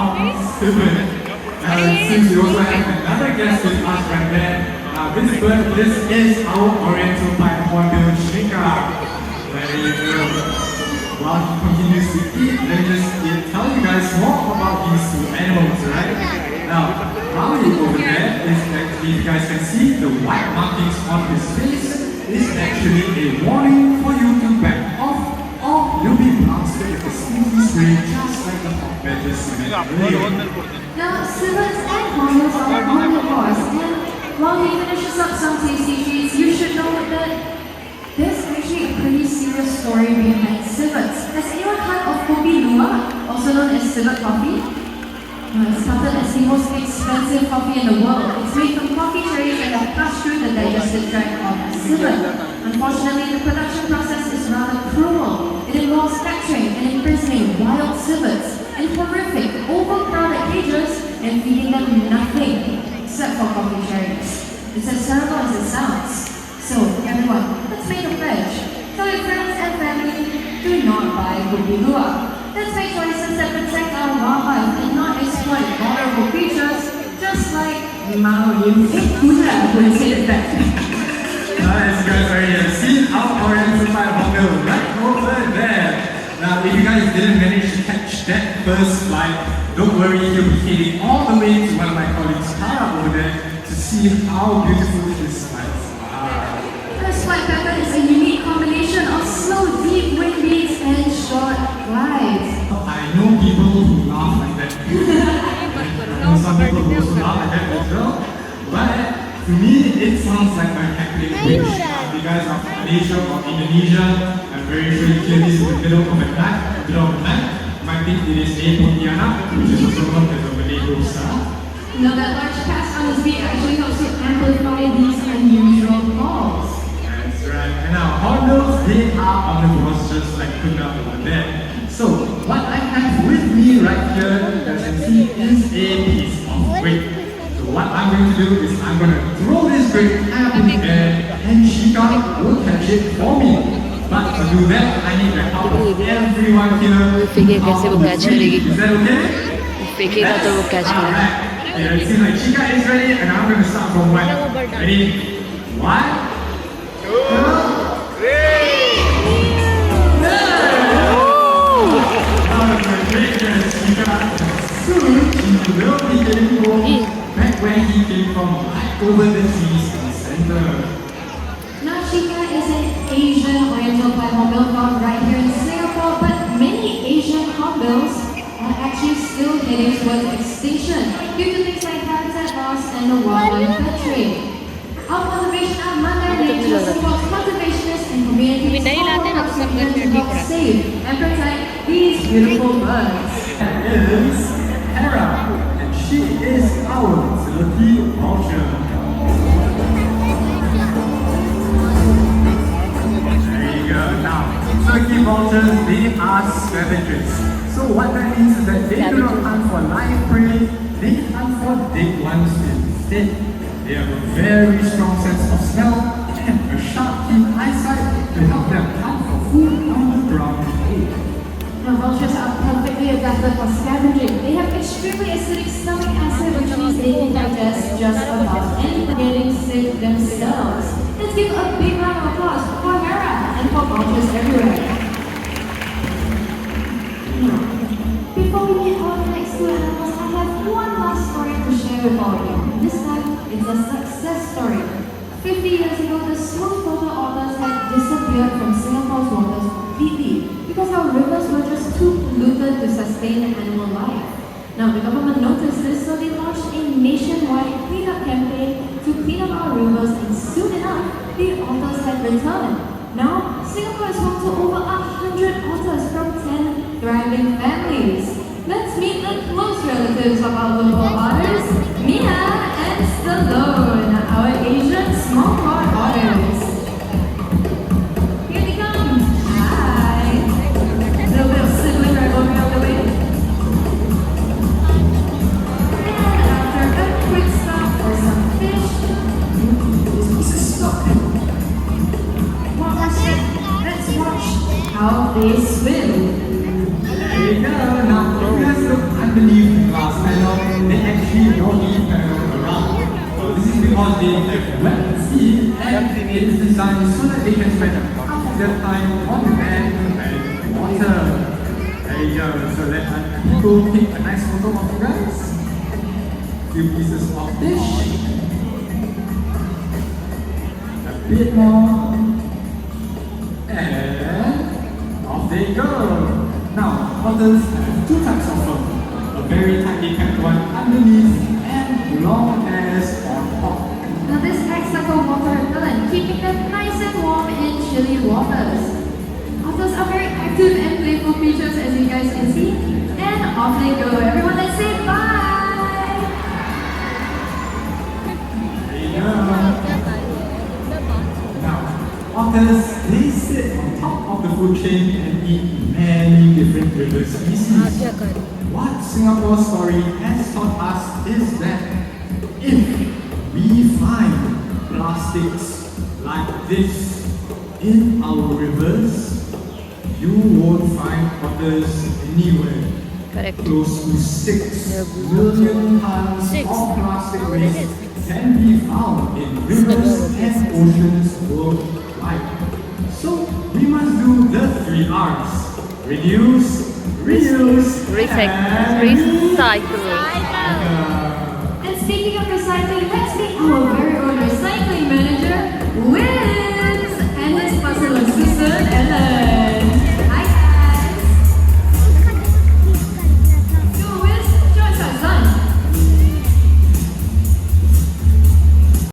Stupid. Since we also have another guest with us right there, this is our Oriental Pied Hornbill Shika. There you go. While he continues to eat, let me just tell you guys more about these two animals, right? Now, Rowdy over there is actually, you guys can see the white markings on his face is actually a warning for you to back off or you'll be blasted with a stinky spray just like the hot badges earlier. Now, civets and hornbills are omnivores, and while he finishes up some tasty treats, you should know that there's actually a pretty serious story behind civets. Has anyone heard of Kopi Luwak, also known as civet coffee? It's counted as the most expensive coffee in the world. It's made from coffee cherries that have passed through the digestive tract of a civet. Unfortunately, the production process is rather cruel. It involves capturing and imprisoning wild civets in horrific, overcrowded cages and feeding them nothing except for coffee cherries. It's as terrible as it sounds. So, everyone, let's make a pledge. Tell your friends and family, do not buy Kopi Luwak. Let's make choices that protect our wildlife and not exploit vulnerable creatures, just like Mao Yin Kudra would say it back. As you guys already have seen, our Oriental Pied Hornbill right over there. Now, if you guys didn't manage to catch that first flight, don't worry, he'll be heading all the way to one of my colleagues, Tara, over there to see how beautiful his flights are. First flight pattern is a unique combination of slow, deep wind beats and short glides. I know people who laugh like that. I know some people who also laugh like that as well. But to me, it sounds like a hectic wind. If you guys are from Malaysia or Indonesia, I'm very sure you hear this in the middle of the night. You might think it is a Pontianak, which is also known as a Malay ghost star. Now that large cast on his beat actually helps to amplify these unusual calls. That's right. And now hornbills, they are omnivores just like Kuna over there. So what I have with me right here, as you can see, is a piece of weight. So what I'm going to do is I'm going to throw this weight up in the air and Shika will catch it for me. But to do that, I need the help of everyone here. कैसे वो catch करेगी? Is that okay? फेंकेगा तो वो catch करेगा. Alright. Yeah, it seems like Shika is ready and I'm going to start from one. Ready? 1, 2, 3. Soon he will be getting home back where he came from, right over the seas in the center. Now Shika is an Asian Oriental Pied Hornbill found right here in Singapore, but many Asian hornbills are actually still heading towards extinction due to things like habitat loss and the wildlife pet trade. Our conservation are Mandar Nature supports conservationists and communities all across the world to help save and protect these beautiful birds. That is Hera, and she is our utility vulture. There you go. Now, turkey vultures, they are scavengers. So what that means is that they do not hunt for live prey, they hunt for dead ones instead. They have a very strong sense of smell and a sharp, keen eyesight to help them hunt for food on the ground. Now vultures are perfectly adapted for scavenging. They have extremely acidic stomach acid, which means they can digest just about anything, getting sick themselves. Let's give a big round of applause for Hera and for vultures everywhere. Before we meet our next two animals, I have one last story to share with all of you. This time, it's a success story. 50 years ago, the smooth-water otters had disappeared from Singapore's waters completely because our rivers were just too polluted to sustain animal life. Now, the government noticed this, so they launched a nationwide cleanup campaign to clean up our rivers, and soon enough, the otters had returned. Now, Singapore is home to over 100 otters from 10 thriving families. Let's meet the close relatives of our local otters, Mina and Stallone, our Asian small pod otters. Here they come. Hi. A little bit of sibling rivalry on the way. And after a quick stop for some fish, this is stuck. One more step. Let's watch how they swim. There you go. Now, you guys look underneath the glass. People take a nice photo of you guys. Few pieces of dish. A bit more. And off they go. Now, otters have two types of fur. A very tightly kept one underneath and long hairs on top. Now this acts like a water repellent, keeping them nice and warm in chilly waters. Otters are very active and playful creatures, as you guys can see. And off they go. Everyone, let's say bye! There you go. Now, otters, they sit on top of the food chain and eat many different river species. What Singapore story has taught us is that if we find plastics like this in our rivers, you won't find otters anywhere. Correct. Close to 6 million tons of plastic waste can be found in rivers and oceans worldwide. So we must do the 3 R's. Reduce, reuse, Recycle. and Recycle. And speaking of recycling, let's make our